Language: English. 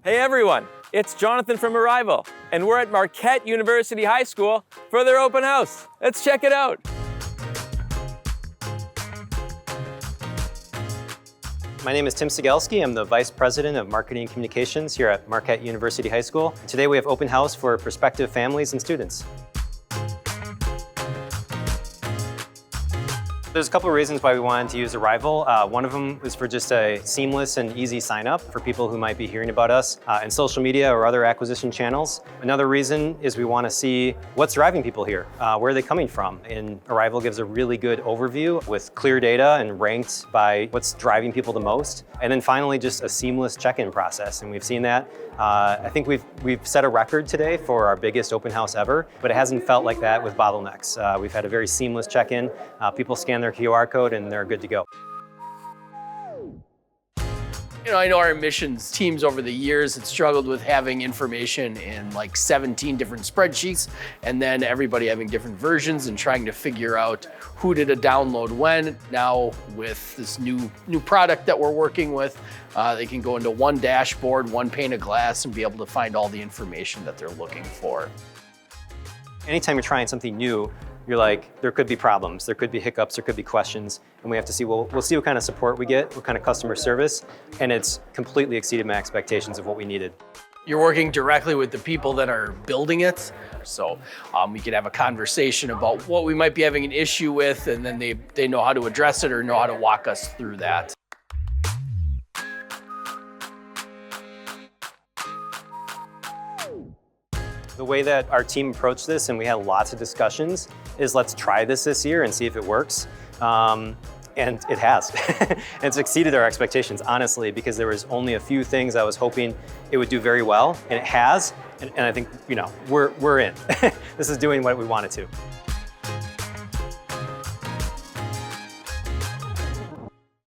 Hey everyone, it's Jonathan from Aryval, and we're at Marquette University High School for their open house. Let's check it out. My name is Tim Sigelski. I'm the Vice President of Marketing and Communications here at Marquette University High School. Today we have open house for prospective families and students. There's a couple of reasons why we wanted to use Aryval. One of them is for just a seamless and easy sign up for people who might be hearing about us in social media or other acquisition channels. Another reason is we want to see what's driving people here. Where are they coming from? And Aryval gives a really good overview with clear data and ranked by what's driving people the most. And then finally, just a seamless check-in process. And we've seen that. I think we've set a record today for our biggest open house ever, but it hasn't felt like that with bottlenecks. We've had a very seamless check-in. People scan their QR code and they're good to go. I know our admissions teams over the years had struggled with having information in like 17 different spreadsheets, and then everybody having different versions and trying to figure out who did a download when. Now with this new product that we're working with, they can go into one dashboard, one pane of glass, and be able to find all the information that they're looking for. Anytime you're trying something new, you're like, there could be problems, there could be hiccups, there could be questions, and we have to see, we'll see what kind of support we get, what kind of customer service, and it's completely exceeded my expectations of what we needed. You're working directly with the people that are building it, so we can have a conversation about what we might be having an issue with, and then they know how to address it or know how to walk us through that. The way that our team approached this, and we had lots of discussions, is let's try this year and see if it works. And it has. It's exceeded our expectations, honestly, because there was only a few things I was hoping it would do very well, and it has. And I think, we're in. This is doing what we want it to.